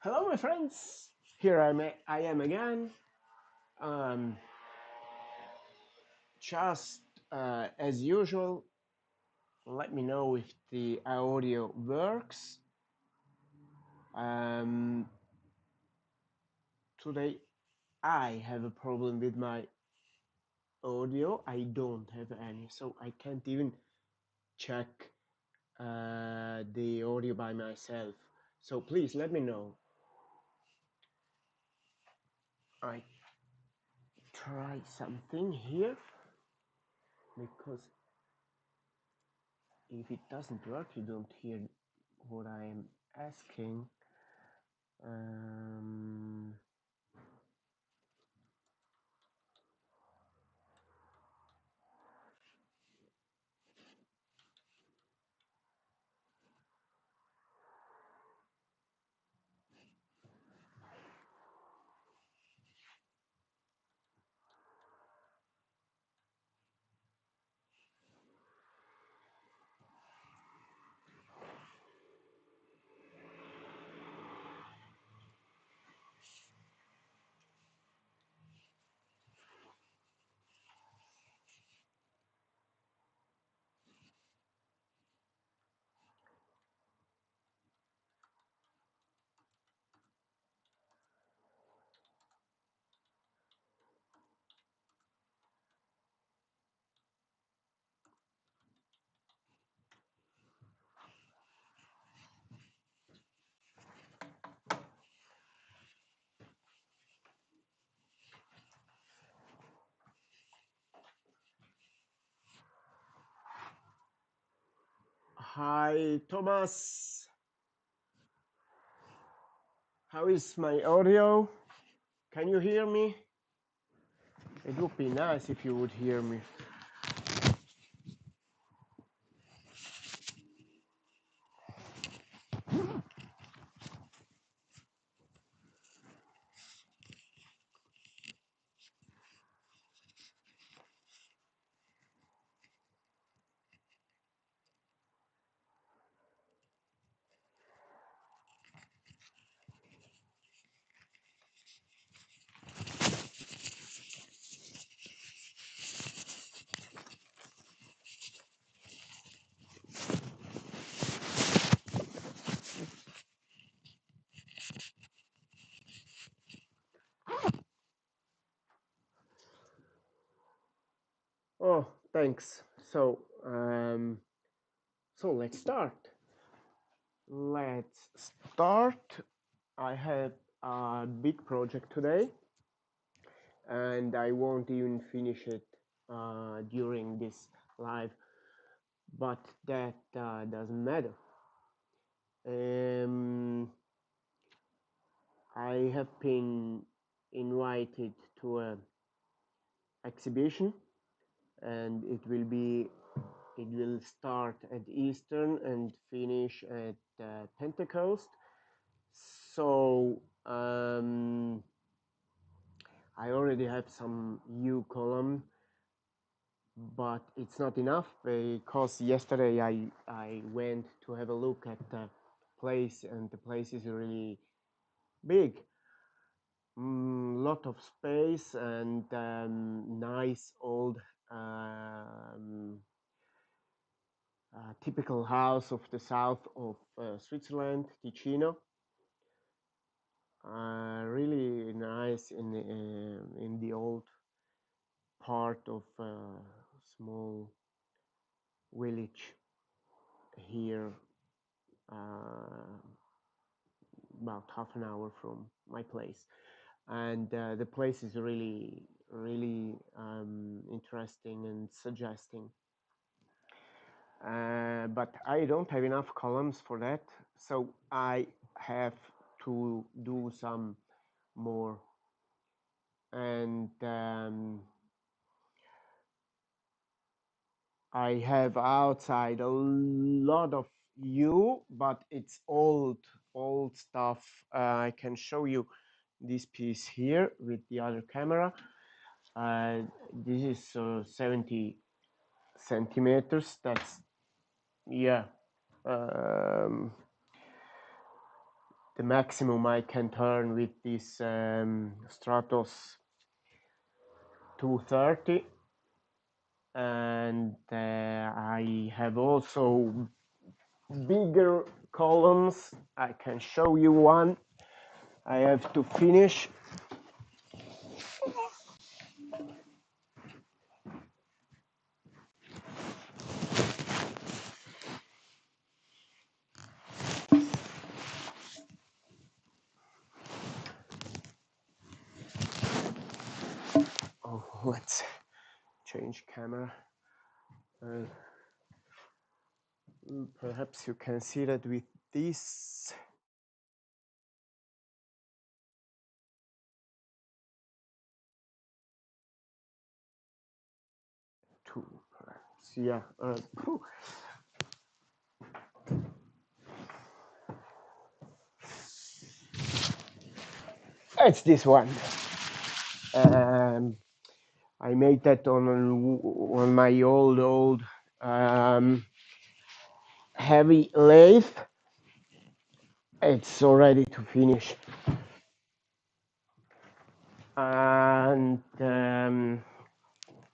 Hello, my friends. Here I am again. Um, just as usual, let me know if the audio works. Um, Today I have a problem with my audio. I don't have any, so I can't even check the audio by myself. So please let me know. I try something here because if it doesn't work, you don't hear what I am asking. Um, Hi, Thomas. How is my audio? Can you hear me? It would be nice if you would hear me. Oh, thanks. So let's start. Let's start. I have a big project today, and I won't even finish it during this live, but that doesn't matter. Um, I have been invited to an exhibition, and it will start at Eastern and finish at Pentecost. So I already have some U column, but it's not enough because yesterday I went to have a look at the place, and the place is really big. Lot of space and nice old typical house of the south of Switzerland, Ticino. Really nice in the old part of a small village here, uh, about half an hour from my place. And the place is really interesting and suggesting. But I don't have enough columns for that, so I have to do some more. And I have outside a lot of you, but it's old stuff. I can show you this piece here with the other camera. This is 70 centimeters. That's, yeah. Um, the maximum I can turn with this Stratos 230, and I have also bigger columns. I can show you one. I have to finish. Oh, let's change camera. Perhaps you can see that with this. Two, perhaps. Yeah. It's this one. I made that on my old heavy lathe. It's already to finish, and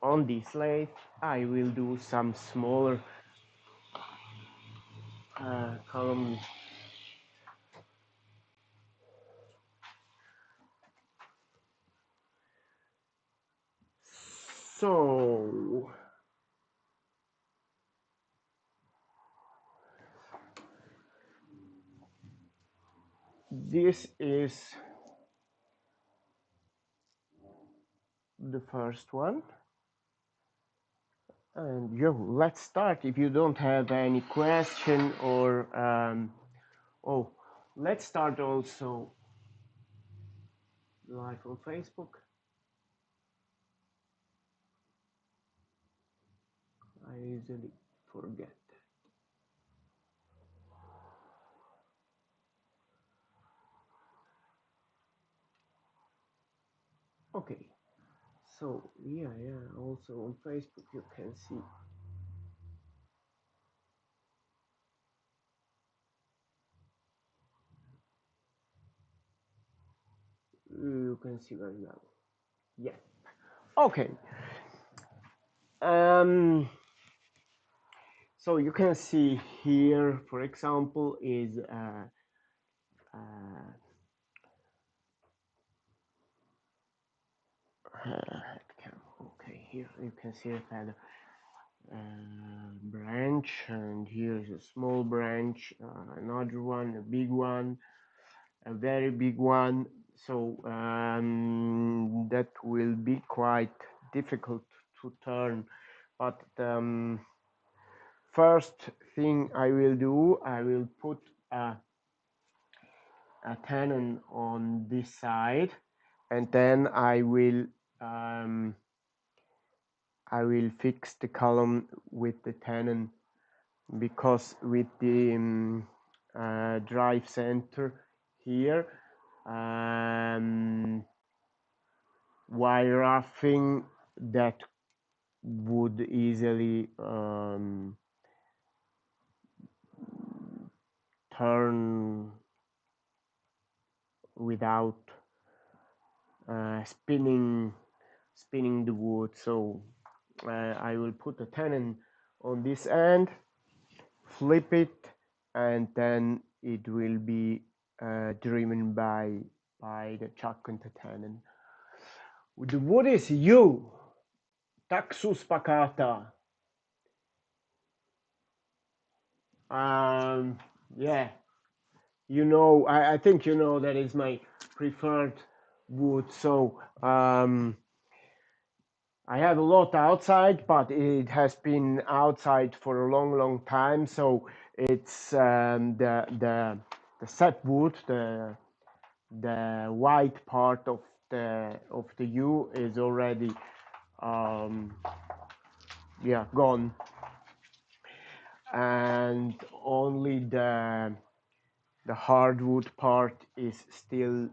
on this lathe I will do some smaller columns. So this is the first one, and let's start. If you don't have any question or oh, let's start also live on Facebook. I easily forget. Okay, so yeah, also on Facebook you can see. You can see very well. Yeah. Okay. So you can see here, for example, is okay. Here you can see a feather branch, and here's a small branch, another one, a big one, a very big one. So that will be quite difficult to turn, but first thing I will do, I will put a tenon on this side, and then I will fix the column with the tenon, because with the drive center here, wire roughing, that would easily turn without spinning the wood. So I will put a tenon on this end, flip it, and then it will be driven by the chuck and the tenon. The wood is you, Taxus spacata. Yeah, I think you know that is my preferred wood. So I have a lot outside, but it has been outside for a long time. So it's the sapwood, the white part of the U is already gone, and only the hardwood part is still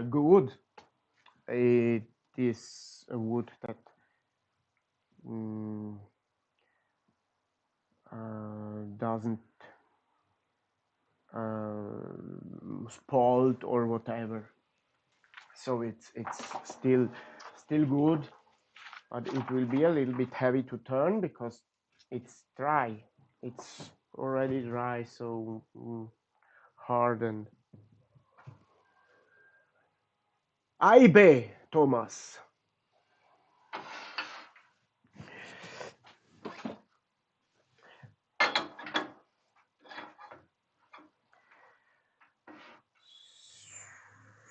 good. It is a wood that doesn't spoiled or whatever. So it's still good, but it will be a little bit heavy to turn because it's dry. It's already dry, so hard and Aibe, Thomas.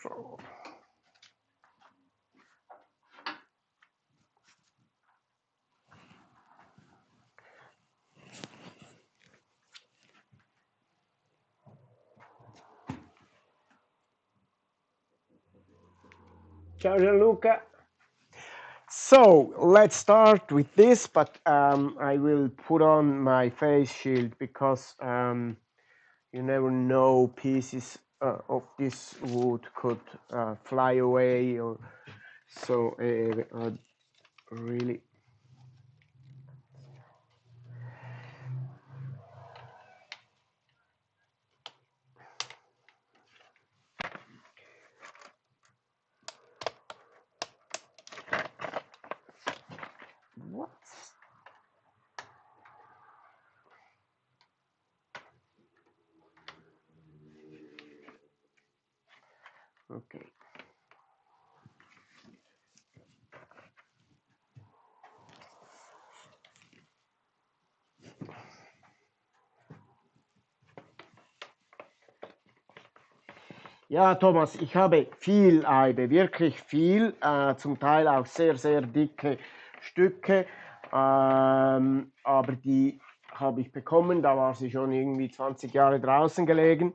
So. Ciao Gianluca. So let's start with this, but I will put on my face shield because you never know, pieces of this wood could fly away, or so really. What? Okay. Ja, Thomas, ich habe viel Eibe, wirklich viel, zum Teil auch sehr, sehr dicke Stücke, aber die habe ich bekommen, da war sie schon irgendwie 20 Jahre draußen gelegen.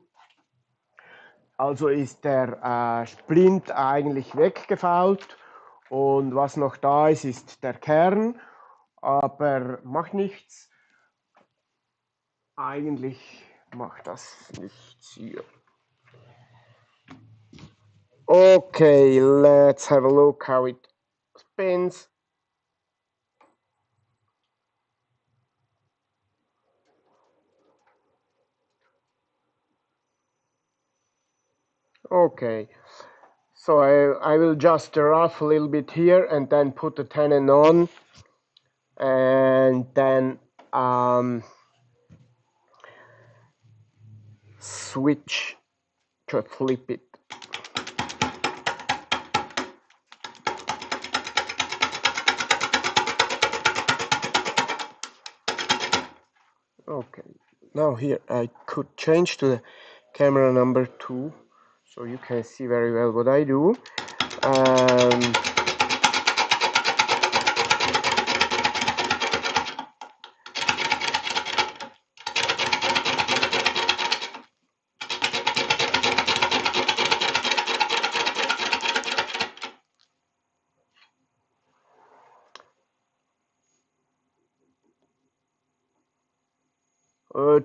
Also ist der Splint eigentlich weggefault und was noch da ist, ist der Kern, aber macht nichts. Eigentlich macht das nichts hier. Okay, let's have a look how it spins. Okay, so I will just rough a little bit here and then put the tenon on, and then switch to flip it. Okay, now here I could change to the camera number 2 so you can see very well what I do.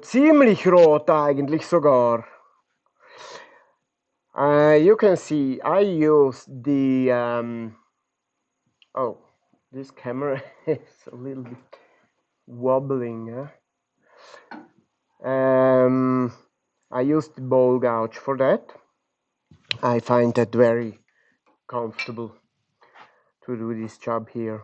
Ziemlich rot eigentlich sogar. You can see I use the oh, this camera is a little bit wobbling. I use the ball gouge for that. I find that very comfortable to do this job here.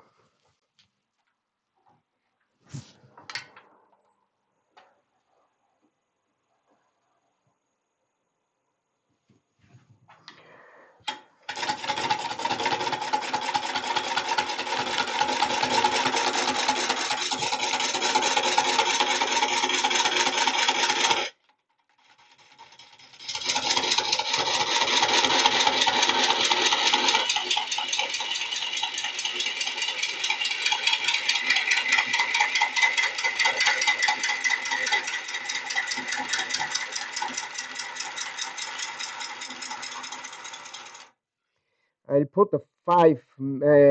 I'll put a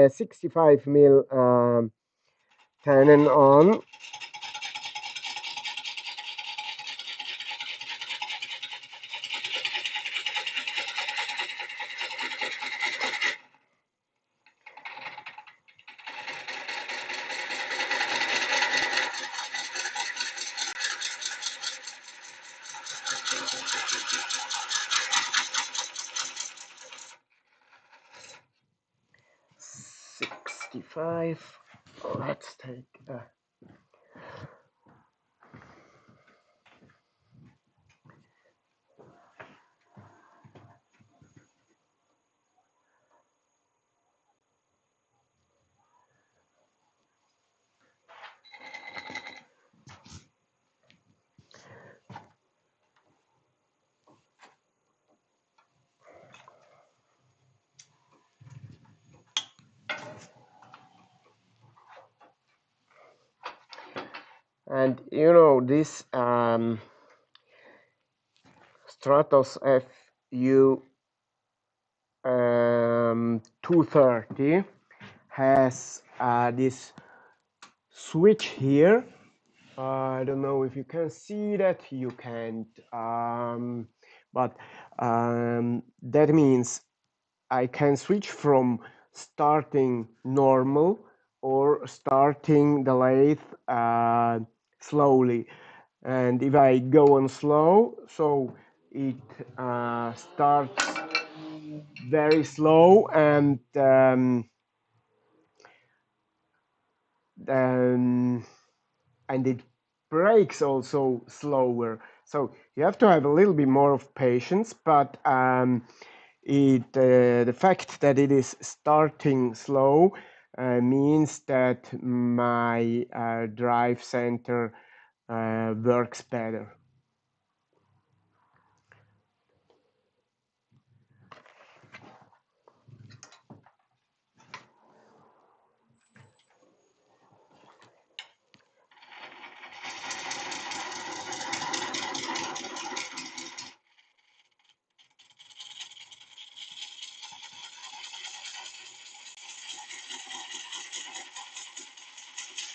65 mil tenon on. 65. Let's take and you know this Stratos FU 230 has this switch here. I don't know if you can see that. You can't, but that means I can switch from starting normal or starting the lathe slowly. And if I go on slow, so it starts very slow, and um, and it breaks also slower. So you have to have a little bit more of patience, but the fact that it is starting slow means that my drive center works better.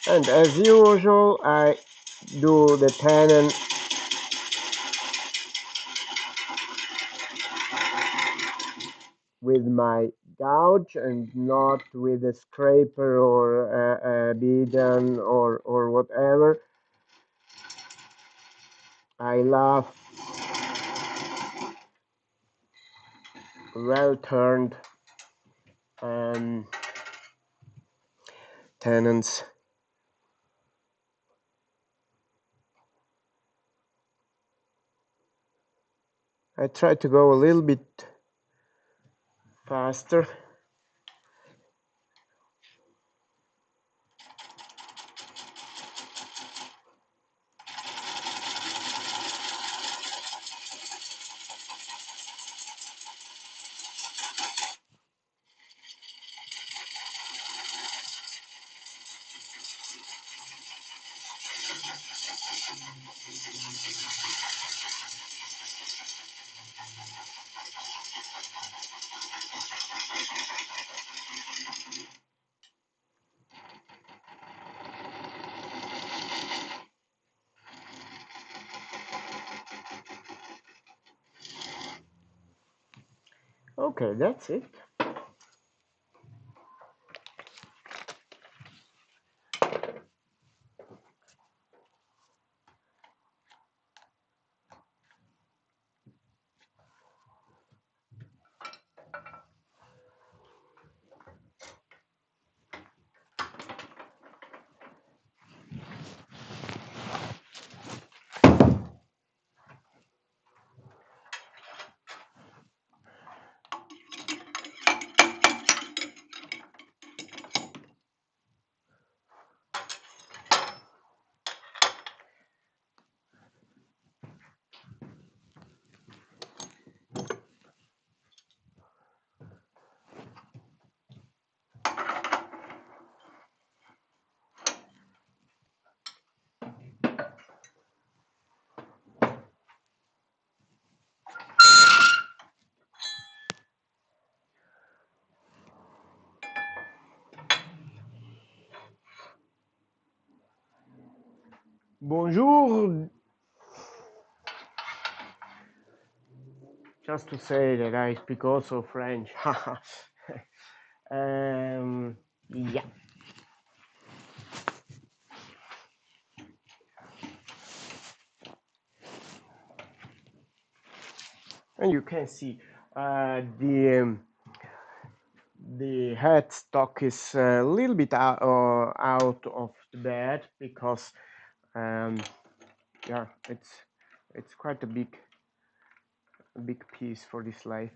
And as usual, I do the tenon with my gouge and not with a scraper or a bidon or whatever. I love well turned tenons. I try to go a little bit faster. Okay, that's it. Bonjour. Just to say that I speak also French. Yeah. And you can see the the headstock is a little bit out of the bed because yeah, it's quite a big piece for this lathe.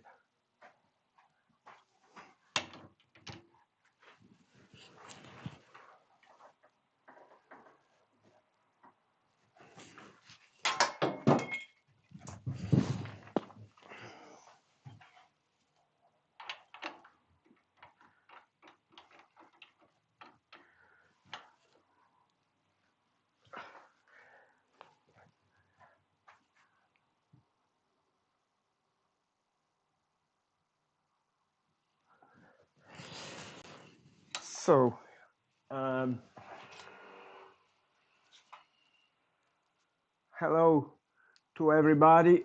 So hello to everybody.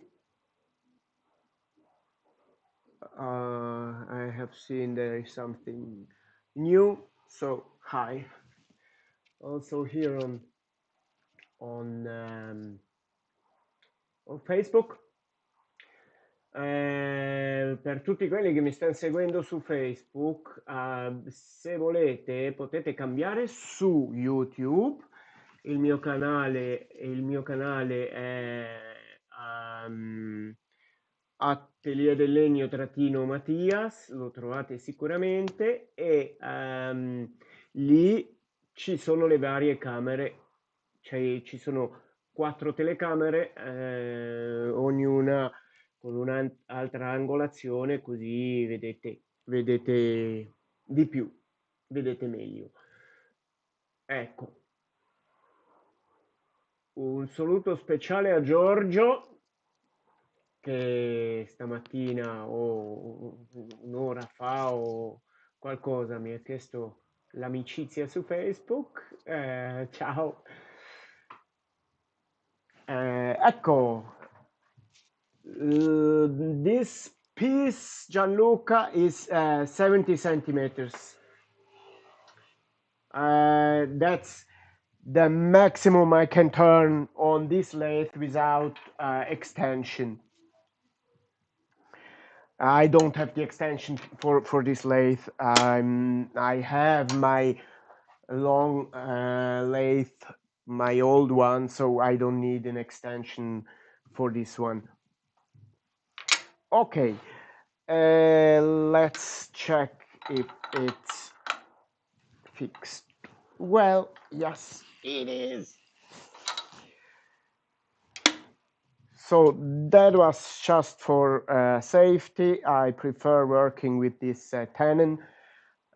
I have seen there is something new, so hi. Also here on Facebook. Per tutti quelli che mi stanno seguendo su Facebook, se volete potete cambiare su YouTube. Il mio canale è Atelier del Legno trattino Mattias, lo trovate sicuramente, e lì ci sono le varie camere, cioè ci sono 4 telecamere, ognuna con un'altra angolazione, così vedete di più, vedete meglio. Ecco, un saluto speciale a Giorgio che stamattina o un'ora fa o qualcosa mi ha chiesto l'amicizia su Facebook. Ciao. Ecco, this piece, Gianluca, is 70 centimeters. That's the maximum I can turn on this lathe without extension. I don't have the extension for this lathe. I have my long lathe, my old one, so I don't need an extension for this one. Okay, let's check if it's fixed. Well, yes, it is. So that was just for safety. I prefer working with this tenon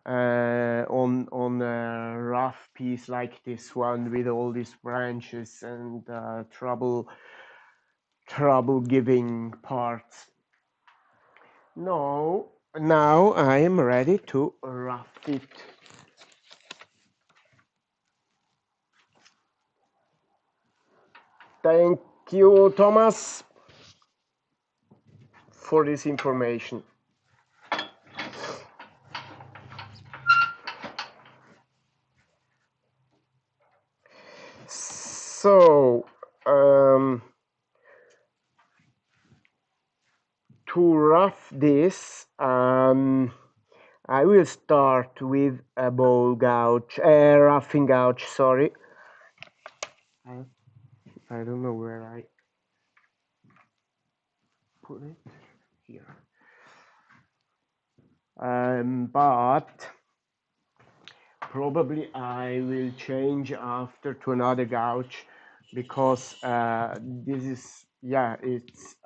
on a rough piece like this one with all these branches and trouble giving parts. No, now I am ready to rough it. Thank you, Thomas, for this information. So, to rough this, I will start with a bowl gouge, a roughing gouge, sorry. I don't know where I put it, here. But probably I will change after to another gouge because this is, yeah, it's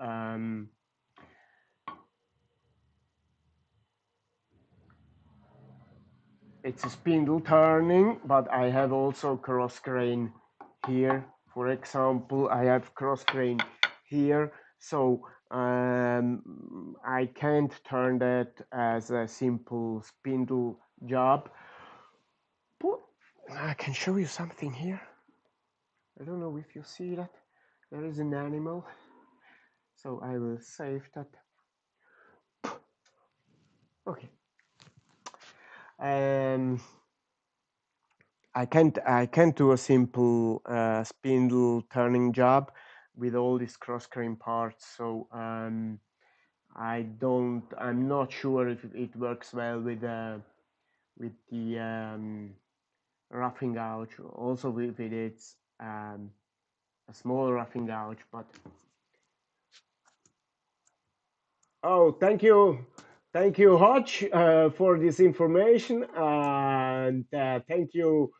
a spindle turning, but I have also cross grain here. For example, I have cross grain here, so I can't turn that as a simple spindle job. But I can show you something here. I don't know if you see that. There is an animal, so I will save that. Okay. I can't do a simple spindle turning job with all these cross grain parts, so I'm not sure if it works well with the roughing gouge. Also, if it's a small roughing gouge, but oh, thank you, Hodge, for this information, and thank you,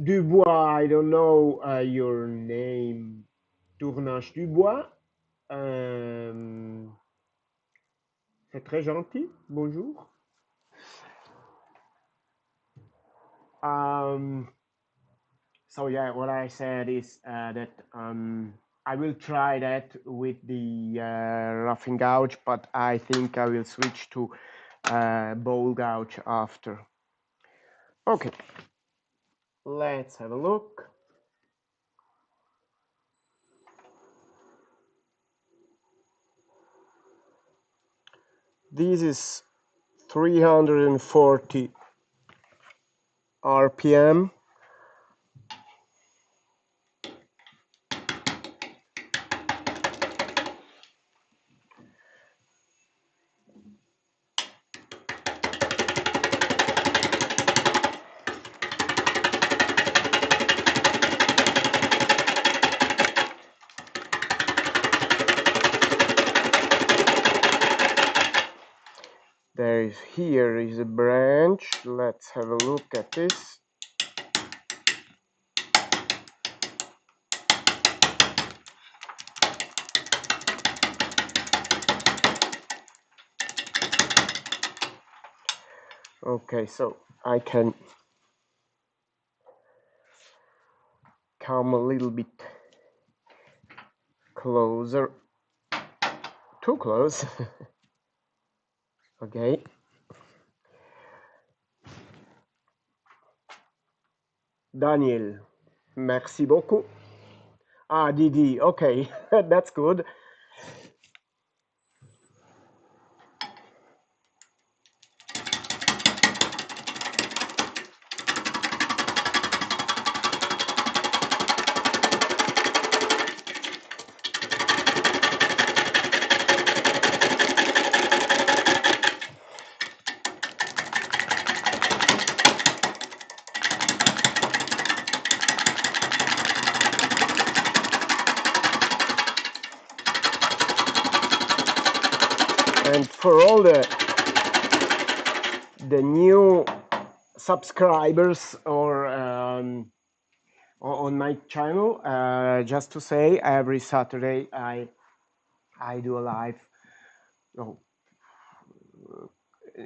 Dubois. I don't know your name, Tournage Dubois. C'est très gentil. Bonjour. Um, so yeah, what I said is that I will try that with the roughing gouge, but I think I will switch to bowl gouge after. Okay, let's have a look. This is 340 RPM. Here is a branch. Let's have a look at this. Okay, so I can come a little bit closer. Too close. Okay. Daniel, merci beaucoup. Ah, Didi, okay, that's good. And for all the new subscribers or on my channel, just to say, every Saturday I do a live. Oh,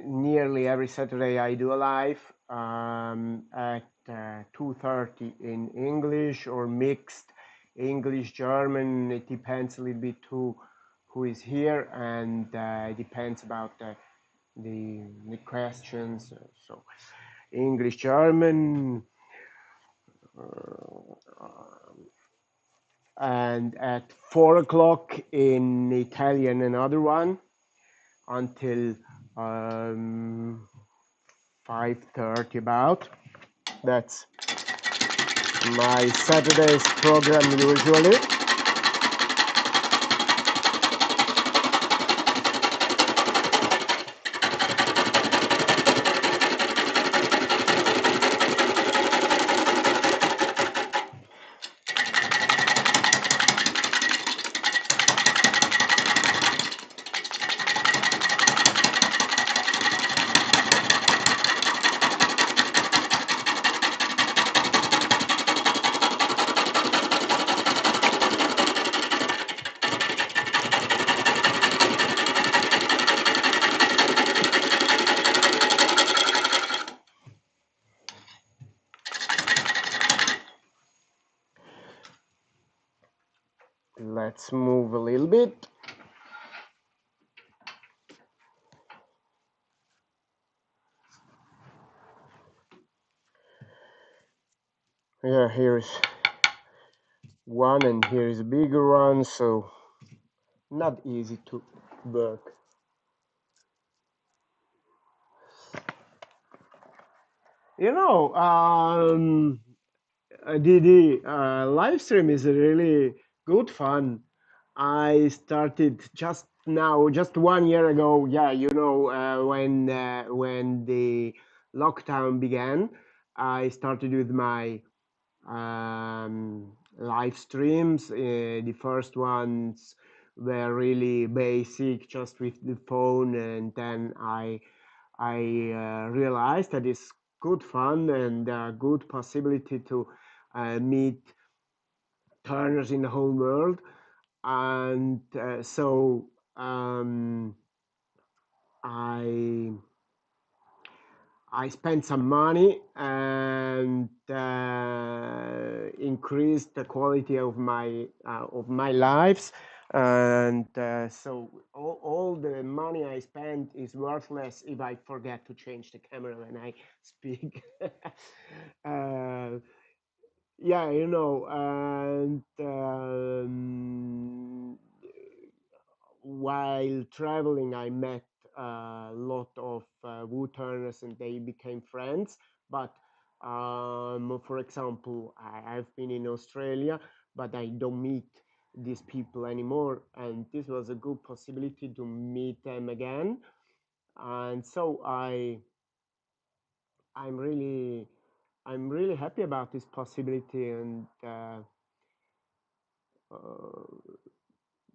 nearly every Saturday I do a live at 2:30 in English or mixed English German. It depends a little bit who is here, and it depends about the questions. So English German. And at 4 o'clock in Italian, another one until 5:30 about. That's my Saturday's program usually. Let's move a little bit. Yeah, here's one and here's a bigger one, so not easy to work. You know, the live stream is really good fun. I started just now, just 1 year ago, yeah, when the lockdown began, I started with my live streams. The first ones were really basic, just with the phone, and then I realized that it's good fun and a good possibility to meet turners in the whole world. And so I I spent some money and increased the quality of my lives, and so all the money I spent is worthless if I forget to change the camera when I speak. uh, yeah, and while traveling, I met a lot of woodturners and they became friends. But for example, I've been in Australia, but I don't meet these people anymore. And this was a good possibility to meet them again. And so I'm really, I'm really happy about this possibility. And uh,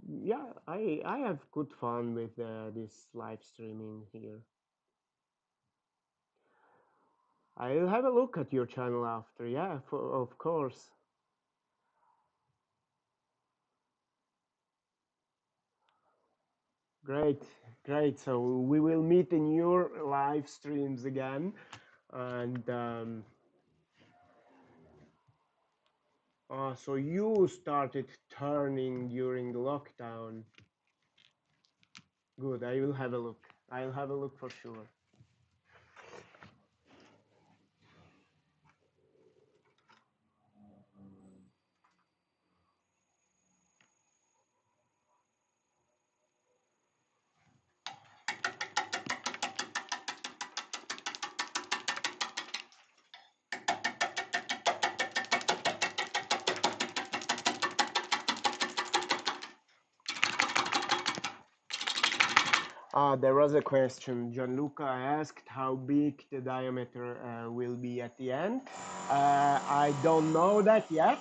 yeah, I have good fun with this live streaming here. I'll have a look at your channel after. Yeah, of course. Great, great. So we will meet in your live streams again. And so you started turning during the lockdown. Good. I will have a look. I'll have a look for sure. There was a question. Gianluca asked how big the diameter will be at the end. I don't know that yet.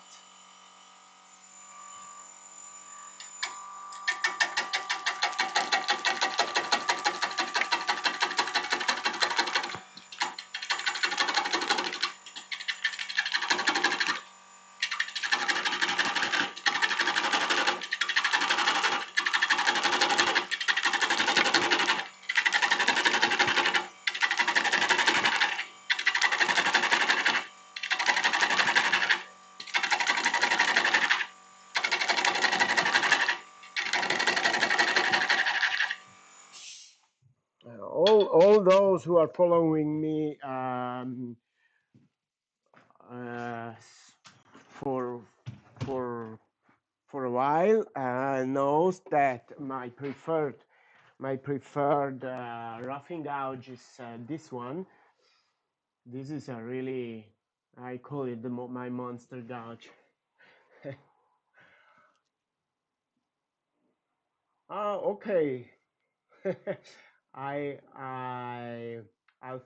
All those who are following me uh, for for for a while knows that my preferred roughing gouge is this one. This is a really, I call it my monster gouge. Okay. I I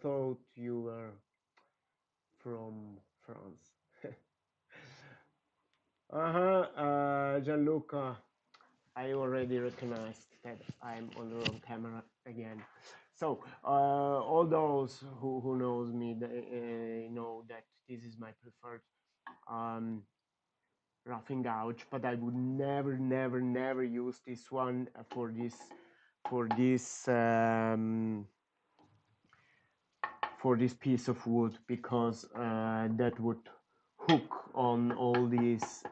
thought you were from France. Gianluca, I already recognized that I'm on the wrong camera again. So all those who knows me, know that this is my preferred um, roughing gouge, but I would never, never, never use this one for this for this piece of wood, because that would hook on all these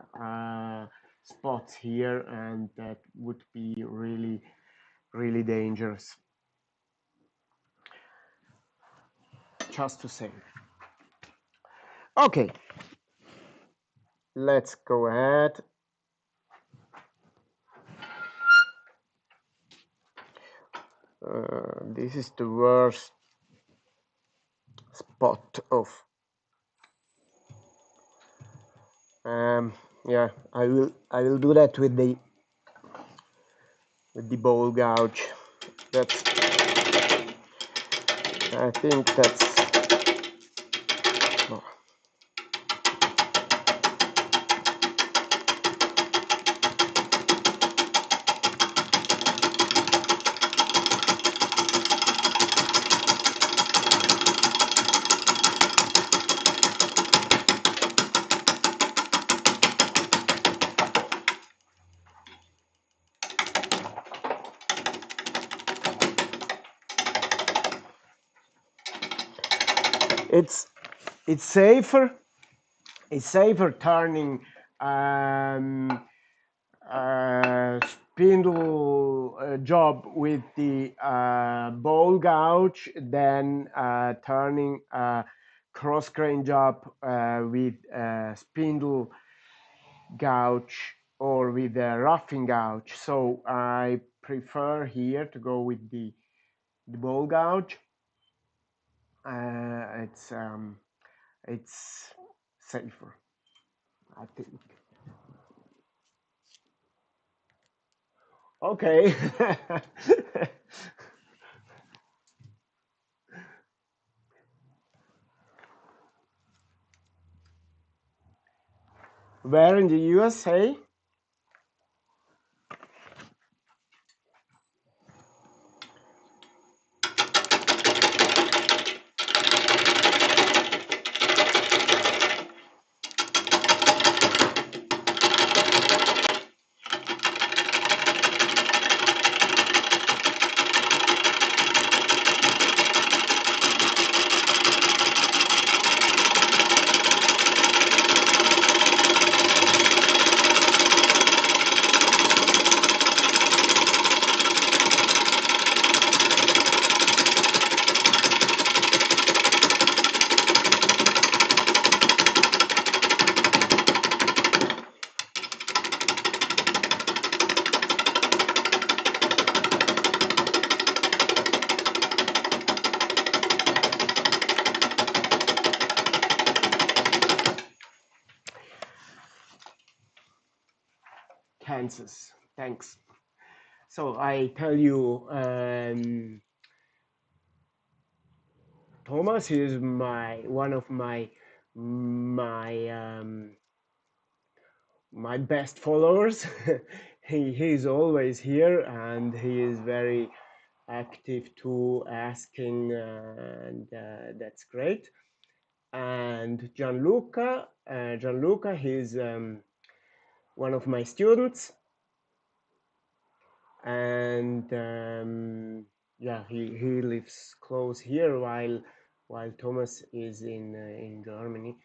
spots here, and that would be really, really dangerous. Just to say. Okay, let's go ahead. This is the worst spot of yeah, I will do that with with the bowl gouge. That's, I think that's, oh. it's it's safer. It's safer turning um, spindle job with the bowl gouge than turning cross grain job with spindle gouge or with a roughing gouge. So I prefer here to go with the bowl gouge. It's safer, I think. Okay. Where in the USA? Kansas. Thanks. So I tell you, Thomas is my one of my my best followers. He's always here and he is very active to asking, and that's great. And Gianluca, he's one of my students, and yeah, he lives close here while Thomas is in Germany.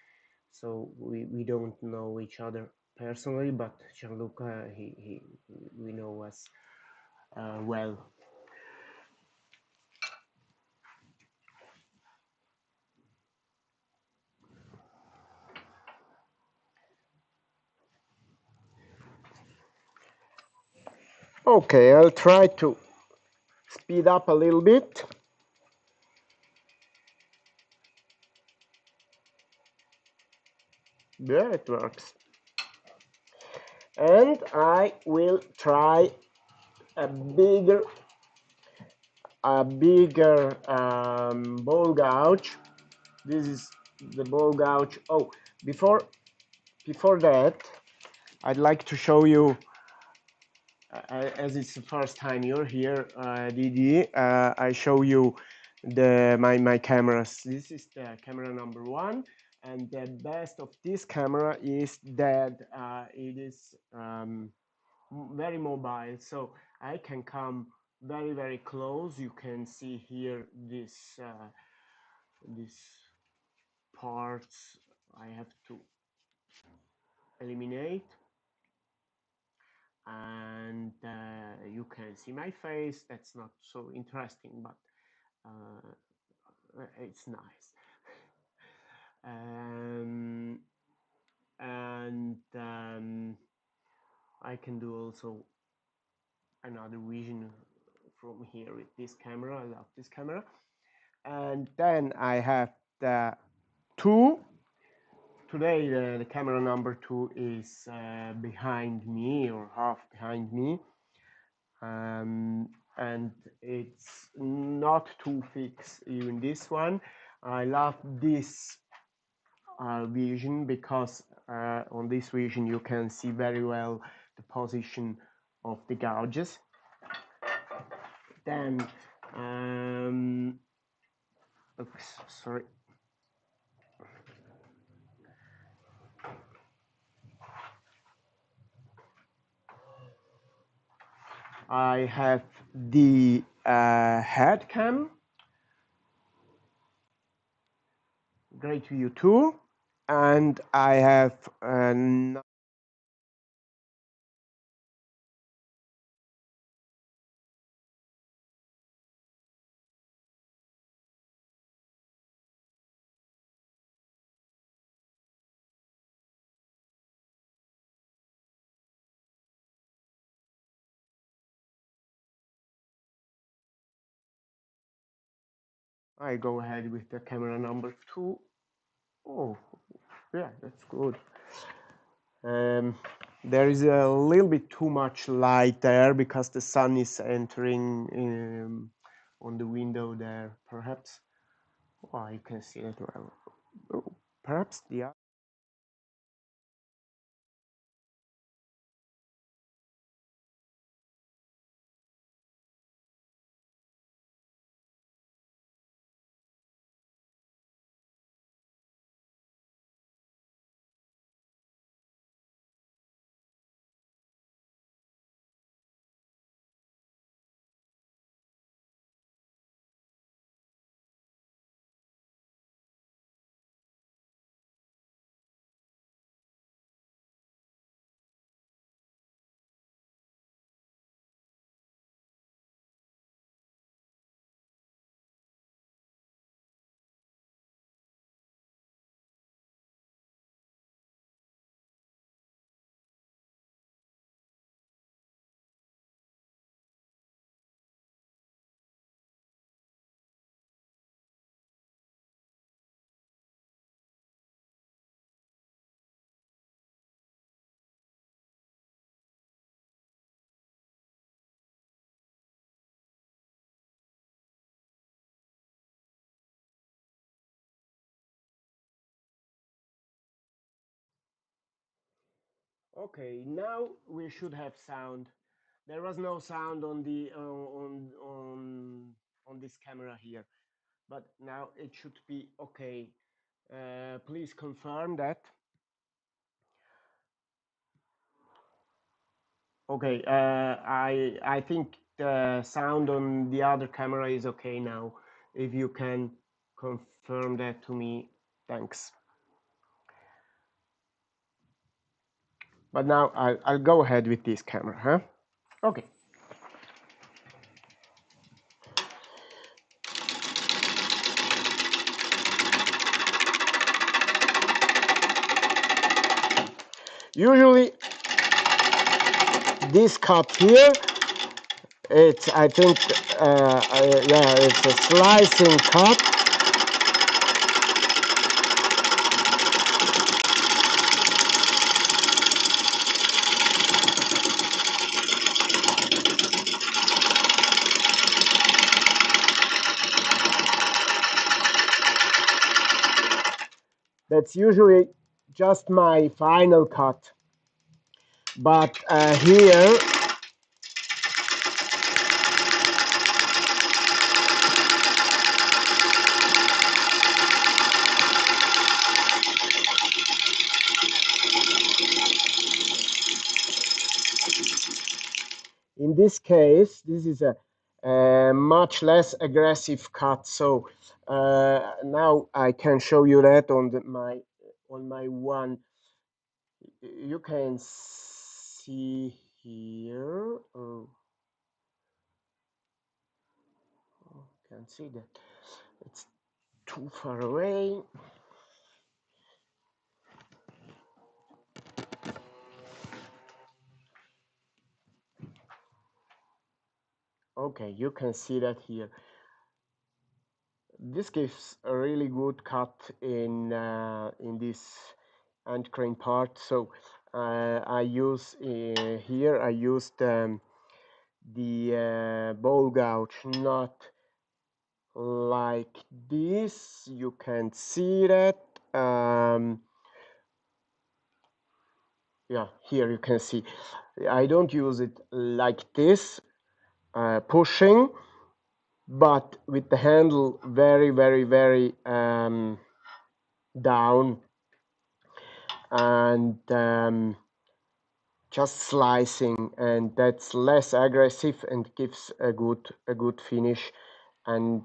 So we don't know each other personally, but Gianluca, he we know us well. Okay, I'll try to speed up a little bit. Yeah, it works. And I will try a bigger bowl gouge. This is the bowl gouge. Oh, before that, I'd like to show you, as it's the first time you're here, Didi. I show you my cameras. This is the camera number one, and the best of this camera is that it is very mobile, so I can come very close. You can see here this parts I have to eliminate, and you can see my face. That's not so interesting, but it's nice. um, and I can do also another vision from here with this camera. I love this camera. And then I have the two. Today the camera number two is behind me, or half behind me. and it's not too fixed even this one. I love this vision because on this vision you can see very well the position of the gouges. Then oops, sorry. I have the head cam, great view too, and I have I go ahead with the camera number 2. Oh, yeah, that's good. There is a little bit too much light there because the sun is entering on the window there, perhaps. Oh, you can see it well. Oh, perhaps the other. Okay, now we should have sound. There was no sound on the on this camera here, but now it should be okay. Please confirm that. Okay, I think the sound on the other camera is okay now. If you can confirm that to me, thanks. But now I'll go ahead with this camera, huh? Okay. Usually this cut here, it's I think yeah, it's a slicing cut. That's usually just my final cut. But here, in this case, this is a much less aggressive cut. So now I can show you that on my one. You can see here. Oh, can't see that. It's too far away. Okay, you can see that here. This gives a really good cut in this end crane part. So I use here I used the bowl gouge not like this. You can see that. Yeah, here you can see. I don't use it like this, pushing, but with the handle very, very, very down, and just slicing, and that's less aggressive and gives a good finish, and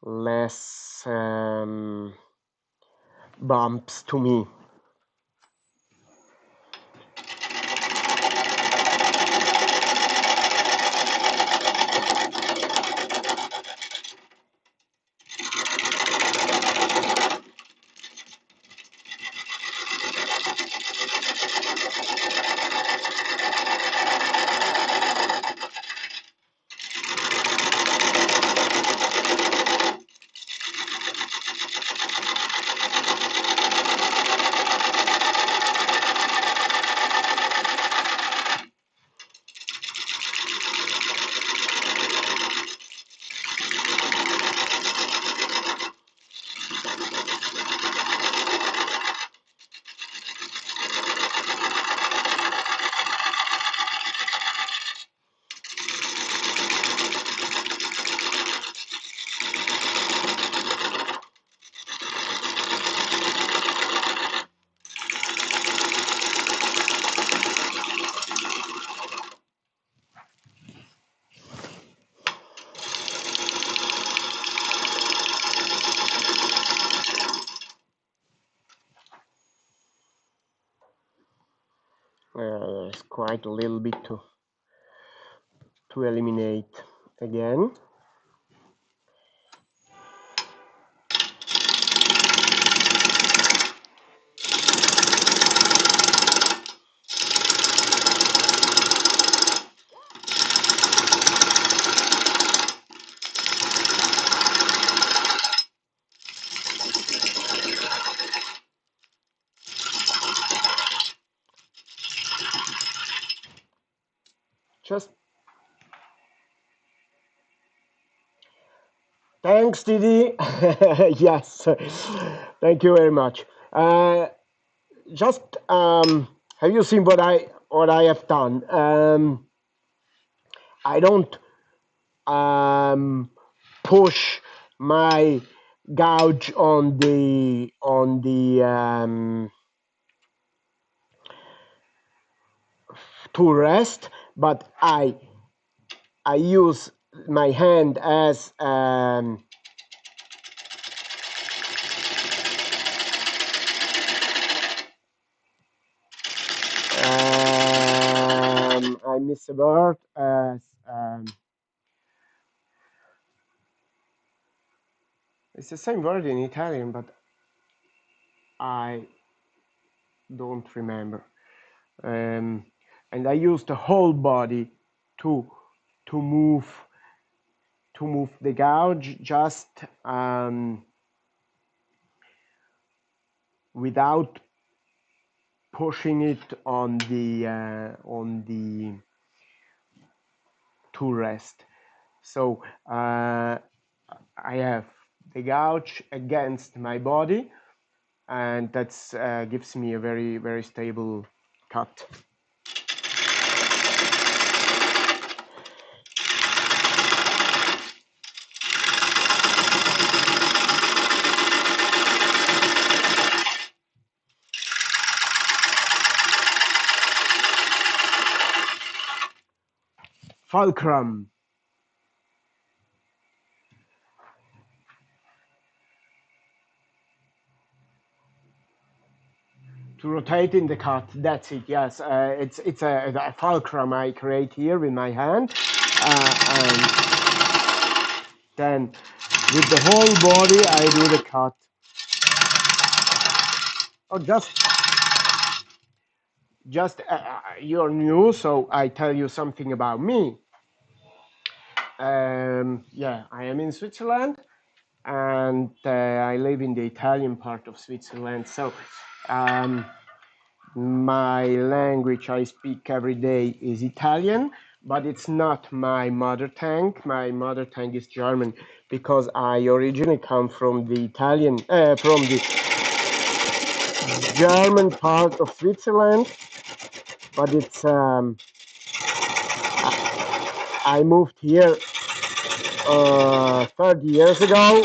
less bumps to me. There's quite a little bit to eliminate again. Just thanks, Didi. Yes, thank you very much. Just have you seen what I have done? I don't push my gouge on the to rest, but I use my hand as I miss a word, as it's the same word in Italian, but I don't remember. And I use the whole body to to move the gouge, just without pushing it on the to rest. So I have the gouge against my body, and that's gives me a very, very stable cut. Fulcrum. To rotate in the cut, that's it. Yes, it's a fulcrum I create here with my hand, and then with the whole body I do the cut. Oh, just you're new, so I tell you something about me. Yeah, I am in Switzerland, and I live in the Italian part of Switzerland. So My language I speak every day is Italian, but it's not my mother tongue. My mother tongue is German because I originally come from the from the German part of Switzerland. But it's I moved here 30 years ago.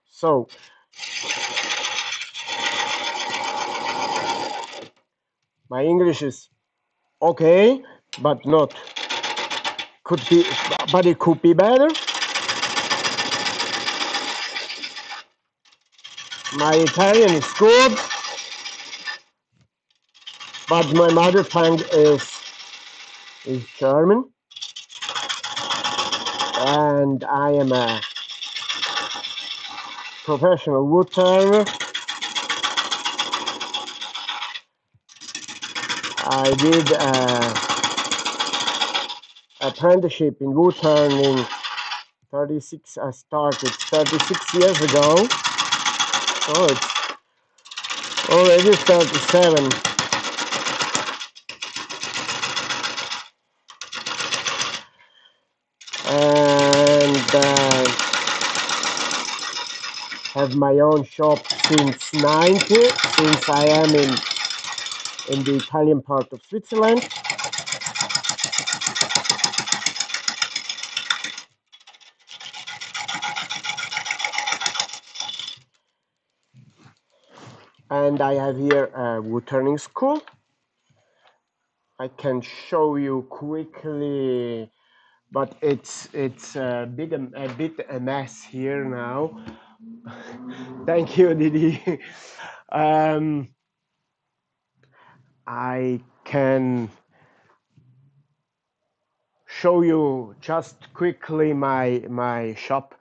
So my English is okay, but not could be, but it could be better. My Italian is good, but my mother tongue is German, and I am a professional woodturner. I did apprenticeship in woodturning 36. I started 36 years ago. Oh, it's already 37. And have my own shop since 90, since I am in the Italian part of Switzerland. And I have here a woodturning school. I can show you quickly, but it's a bit a mess here now. Thank you, Didi. I can show you just quickly my shop,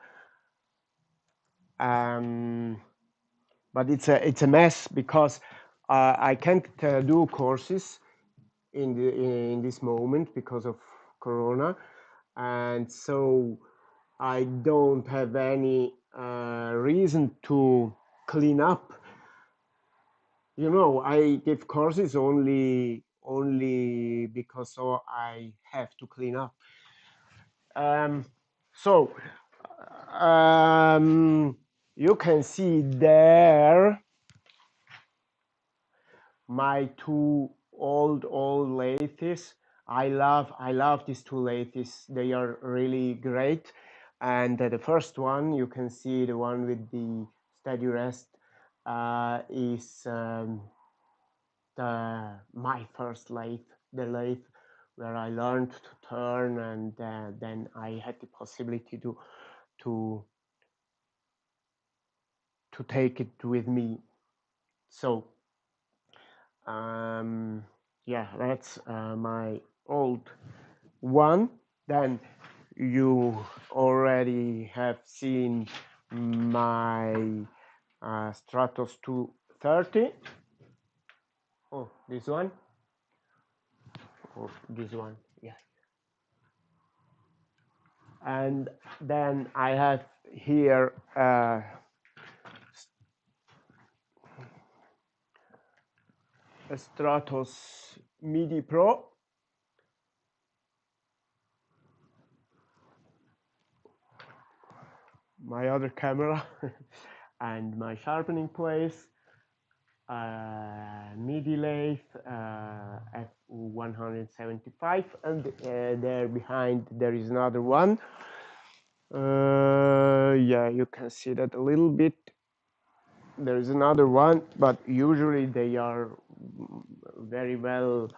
but it's a mess because I can't do courses in this moment because of Corona, and so I don't have any reason to clean up. You know, I give courses only because so I have to clean up. So you can see there my two old lathes. I love these two lathes. They are really great. And the first one, you can see the one with the steady rest, is my first lathe, the lathe where I learned to turn, and then I had the possibility to take it with me. So yeah, that's my old one. Then you already have seen my Stratos 230. Oh, this one. Or this one, yeah. And then I have here a Stratos MIDI Pro. My other camera and my sharpening place, MIDI lathe F175, and there behind there is another one. Yeah, you can see that a little bit. There is another one, but usually they are very well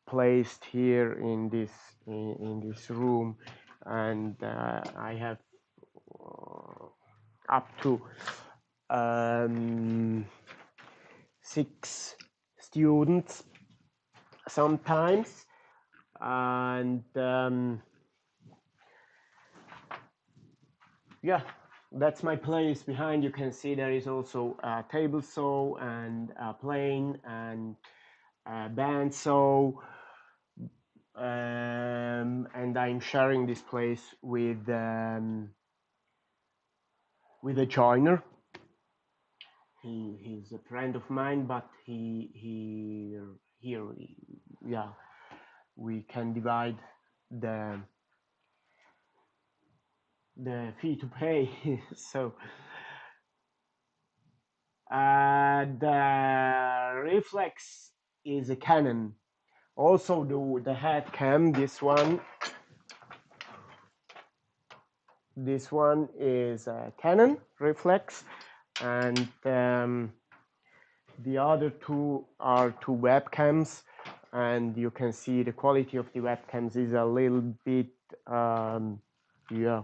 placed here in this room, and I have up to 6 students sometimes, and yeah, that's my place. Behind you can see there is also a table saw and a plane and a band saw, and I'm sharing this place with with a joiner. He's a friend of mine, but he here, yeah, we can divide the fee to pay. So the reflex is a Canon. Also the head cam, this one is a Canon reflex, and the other two are two webcams, and you can see the quality of the webcams is a little bit yeah,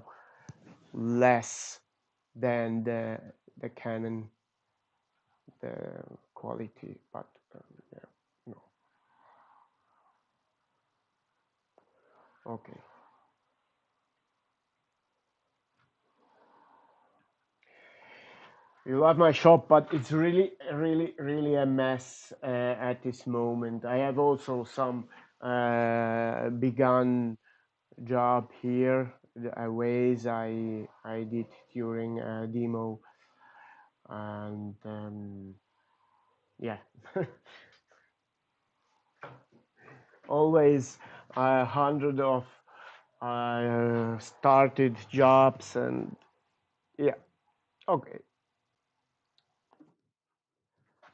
less than the Canon, the quality, but yeah, no. Okay. You love my shop, but it's really a mess at this moment. I have also some begun job here, the ways I did during a demo, and yeah, always a hundred of started jobs, and yeah, okay.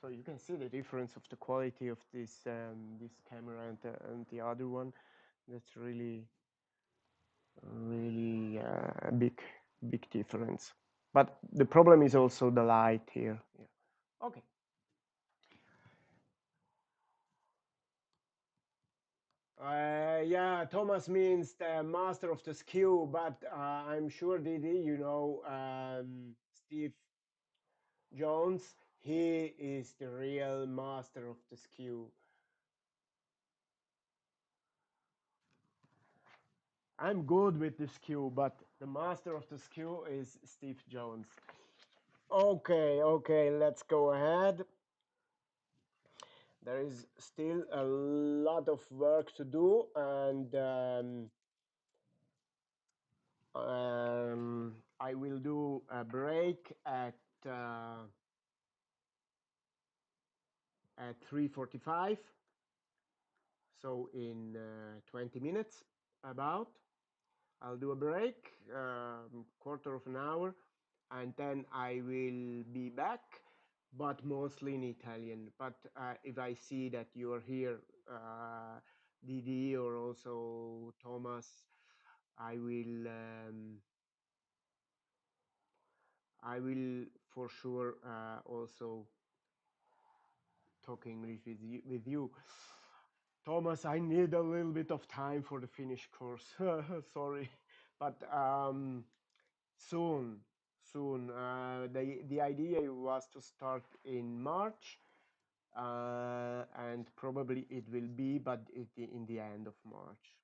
So you can see the difference of the quality of this camera and the other one. That's really a big difference. But the problem is also the light here. Yeah. Okay. Yeah, Thomas means the master of the skew, but I'm sure Didi, you know, Steve Jones, he is the real master of the skew. I'm good with the skew, but the master of the skew is Steve Jones. Okay, let's go ahead. There is still a lot of work to do, and I will do a break at 3:45, so in 20 minutes about. I'll do a break, quarter of an hour, and then I will be back, but mostly in Italian. But if I see that you're here, Didi, or also Thomas, I will for sure also talk English with you. Thomas, I need a little bit of time for the Finnish course. Sorry, but soon, soon. The idea was to start in March, and probably it will be, but in the end of March.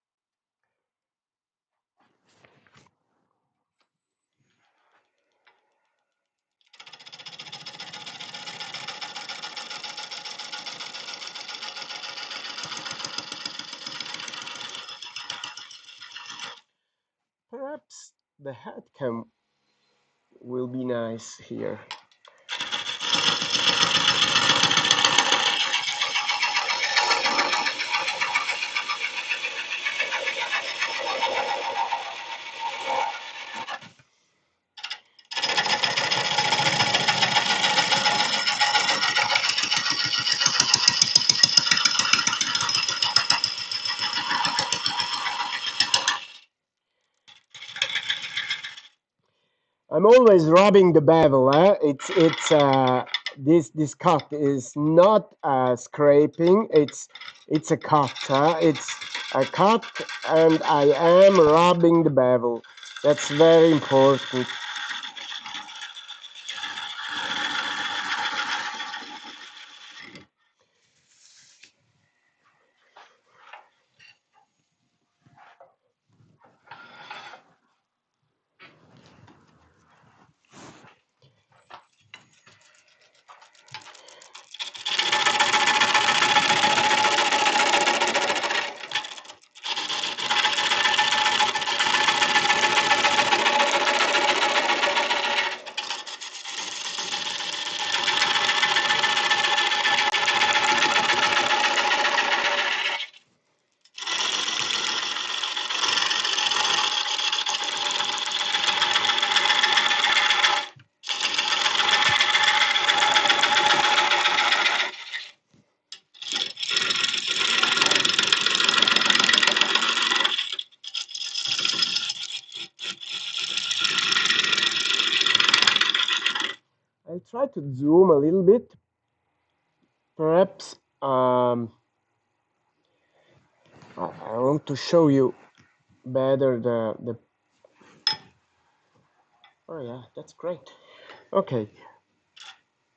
Perhaps the head cam will be nice here. I'm always rubbing the bevel. It's this cut is not scraping. It's a cut. It's a cut, and I am rubbing the bevel. That's very important. try to zoom a little bit. Perhaps I want to show you better the. Oh yeah, that's great. Okay,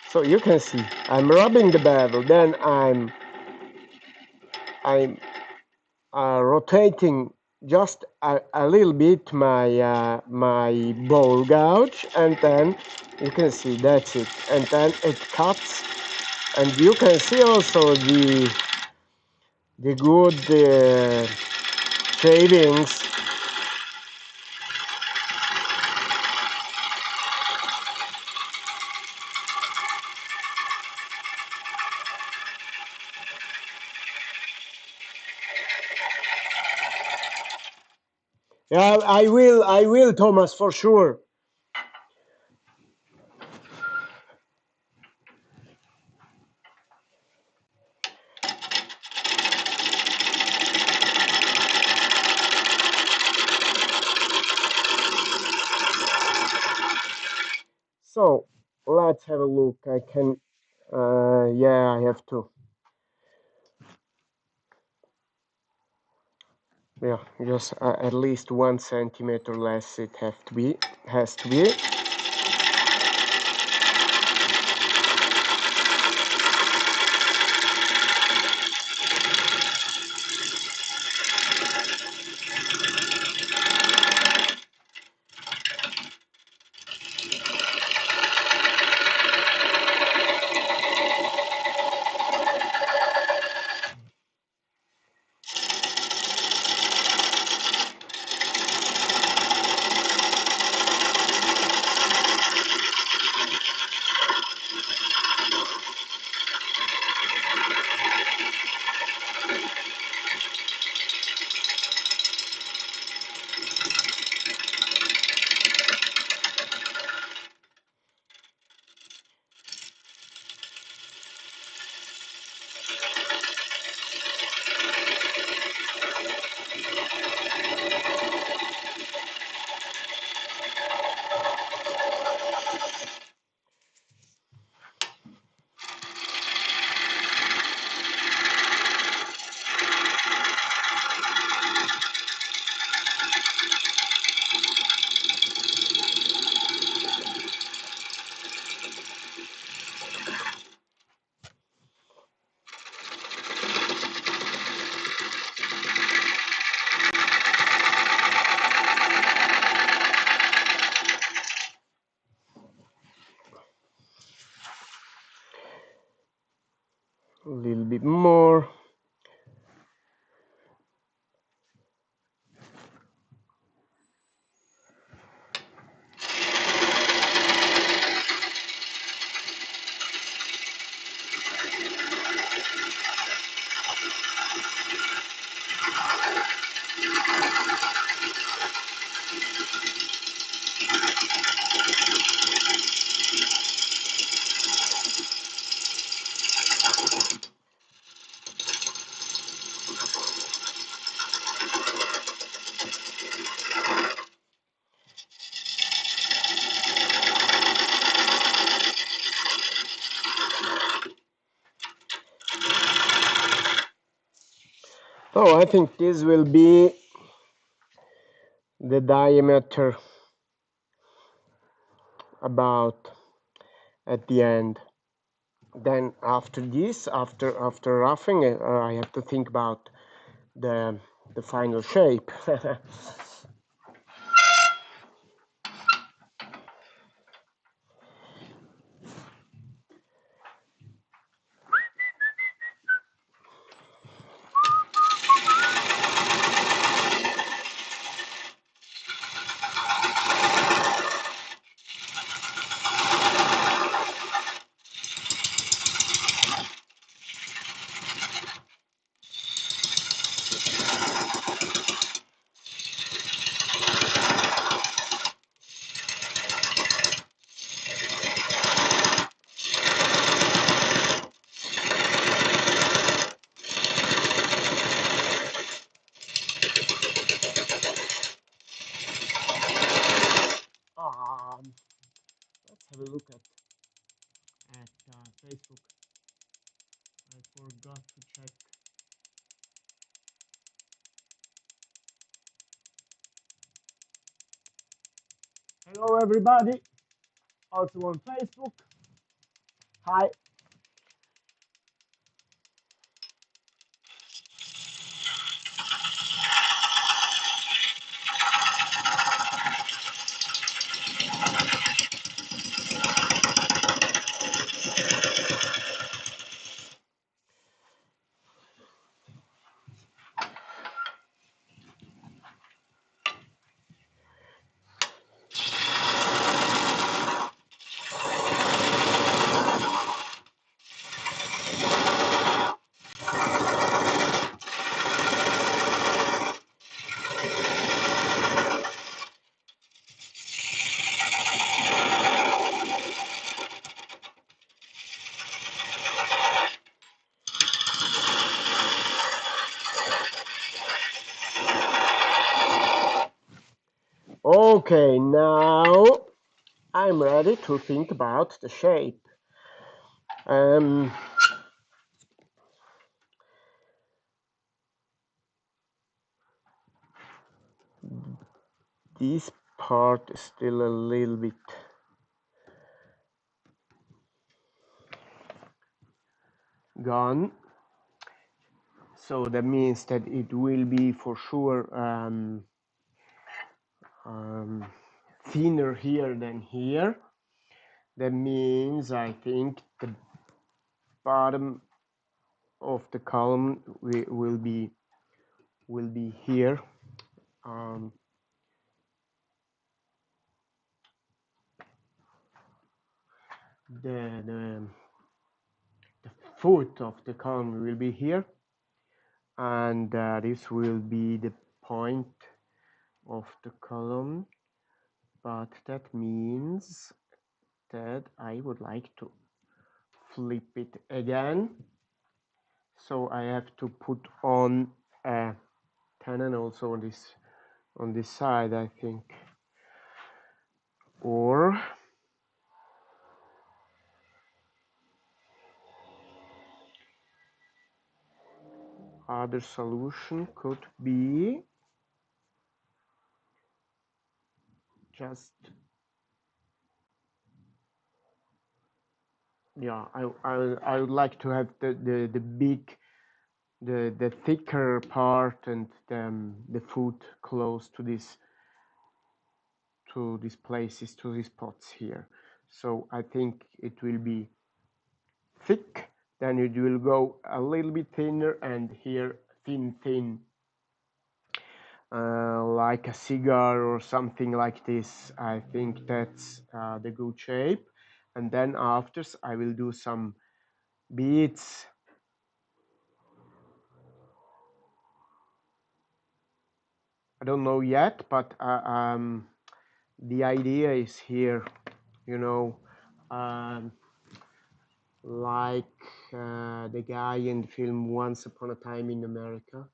so you can see I'm rubbing the bevel, then I'm rotating just a little bit my ball gouge, and then you can see that's it, and then it cuts, and you can see also the good shavings. Yeah, I will, Thomas, for sure. So let's have a look. I can, yeah, I have to. Yeah, just at least 1 centimeter less it has to be. A little bit more. Oh, I think this will be the diameter about at the end. Then after this, after roughing, I have to think about the final shape. Facebook. I forgot to check. Hello everybody, also on Facebook. Hi. Okay, now I'm ready to think about the shape. Um, this part is still a little bit gone, so that means that it will be for sure thinner here than here. That means I think the bottom of the column will be here. The foot of the column will be here, and this will be the point of the column, but that means that I would like to flip it again, so I have to put on a tenon also on this side, I think, or other solution could be just, yeah, I would like to have the big, the thicker part and the foot close to these places, to these spots here. So I think it will be thick, then it will go a little bit thinner, and here thin, like a cigar or something like this. I think that's the good shape. And then after, I will do some beads. I don't know yet, but the idea is here, you know, like the guy in the film Once Upon a Time in America.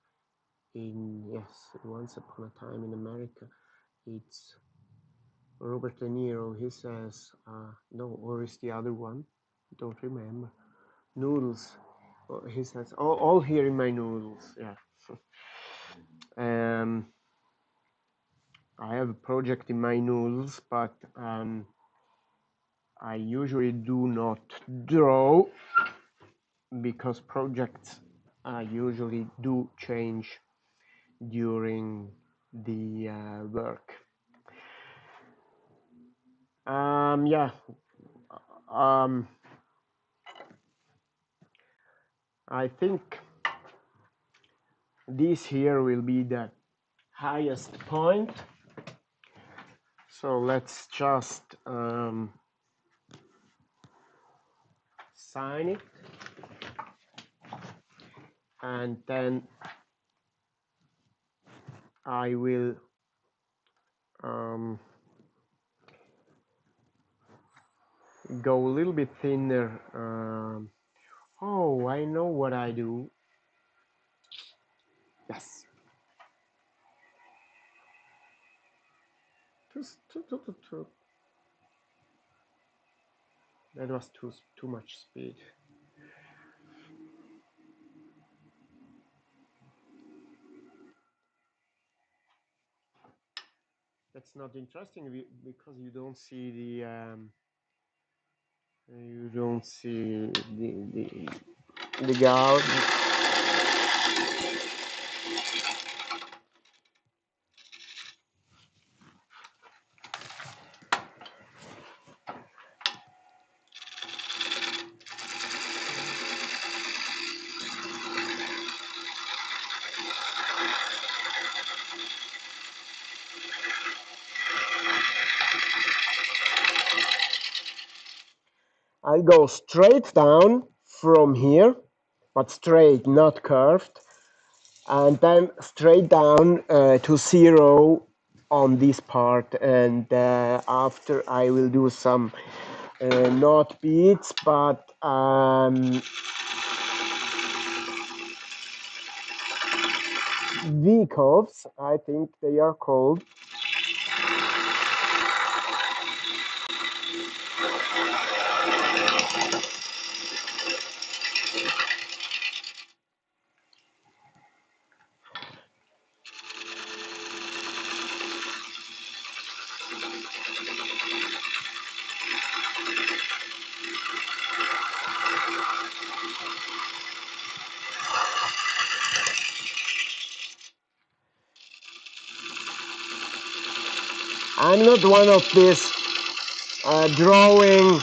Once Upon a Time in America, it's Robert De Niro. He says, no, or is the other one? Don't remember. Noodles. He says, all here in my noodles. Yeah. I have a project in my noodles, but I usually do not draw because projects usually do change during the work. Yeah. I think this here will be the highest point. So let's just sign it, and then I will go a little bit thinner. Oh, I know what I do. Yes. That was too much speed. That's not interesting because you don't see the guard. I go straight down from here, but straight, not curved, and then straight down to zero on this part. And after I will do some not beats, but V curves, I think they are called. I'm not one of these drawing,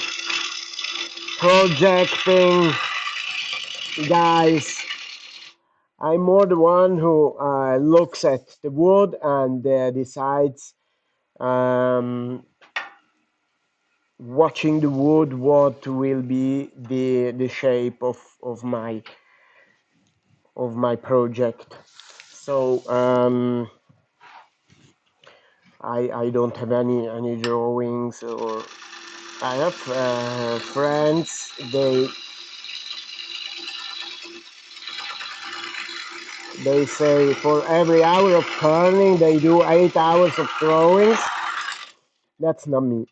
projecting guys. I'm more the one who looks at the wood and decides, watching the wood, what will be the shape of my project. So I don't have any drawings, or I have friends. They say for every hour of turning, they do 8 hours of drawings. That's not me.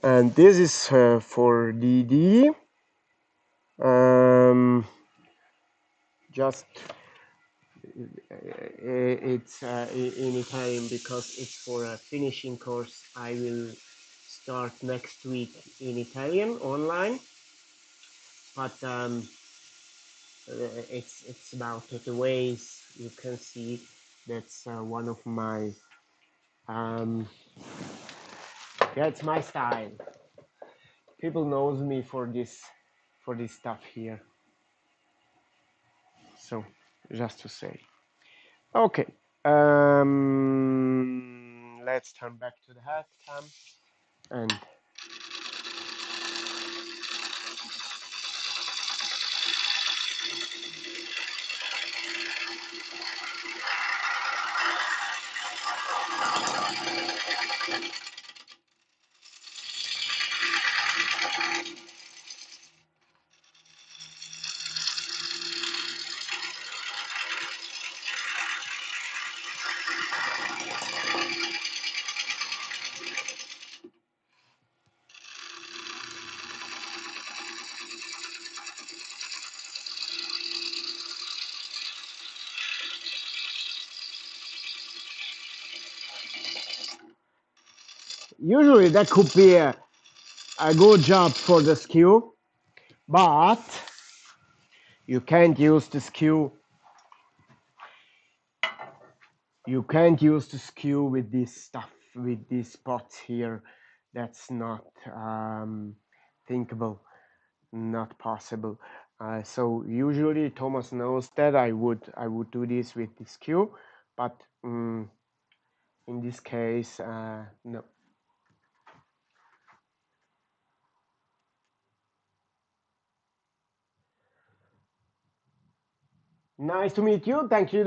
And this is for DD. Just it's in Italian because it's for a finishing course. I will start next week in Italian online, but it's about the ways you can see. That's one of my yeah, it's my style. People knows me for this stuff here. So just to say, okay. Let's turn back to the hat cam and usually that could be a good job for the skew, but you can't use the skew. You can't use the skew with this stuff, with these spots here. That's not thinkable, not possible. So usually Thomas knows that I would do this with the skew, but in this case, no. Nice to meet you. Thank you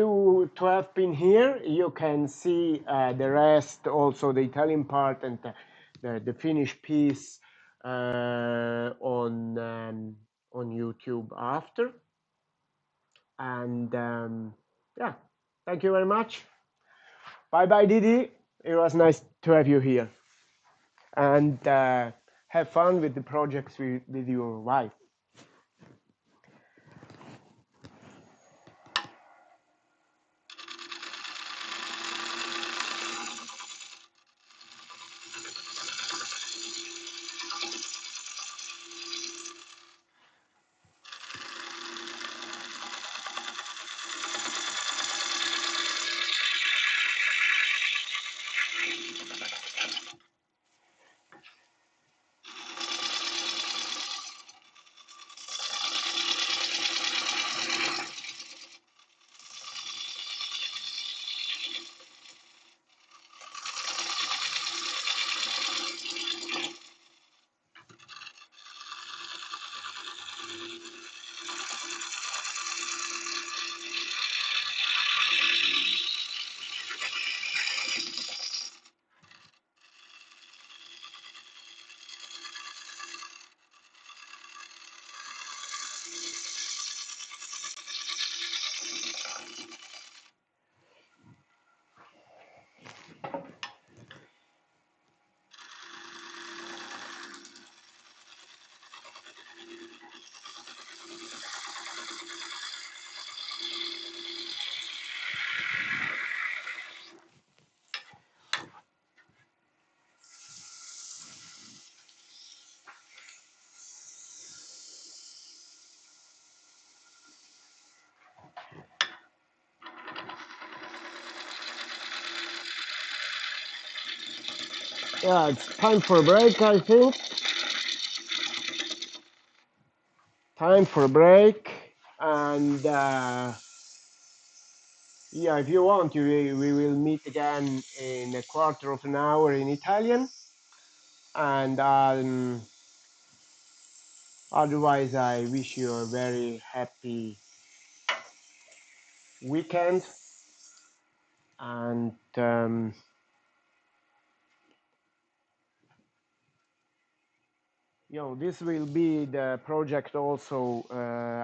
to have been here. You can see the rest, also the Italian part and the Finnish piece on YouTube after. And yeah, thank you very much. Bye bye, Didi. It was nice to have you here. And have fun with the projects with your wife. Yeah, it's time for a break, I think. Time for a break. And yeah, if you want, we will meet again in a quarter of an hour in Italian. And otherwise, I wish you a very happy weekend. And this will be the project also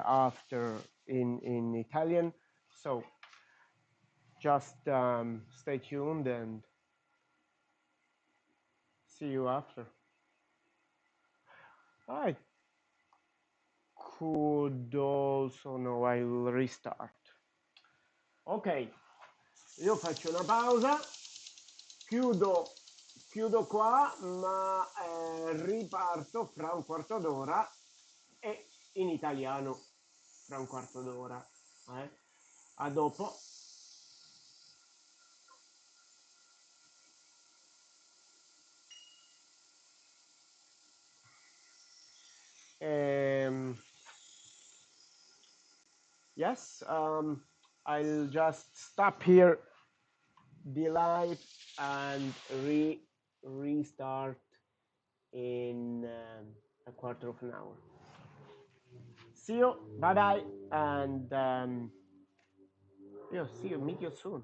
after in Italian. So just stay tuned and see you after. I could also, no, I will restart. Ok, io faccio una pausa, chiudo qua, ma riparto fra un quarto d'ora e in italiano fra un quarto d'ora. A dopo. Yes, I'll just stop here the live and restart in a quarter of an hour. See you, bye bye, and see you, meet you soon.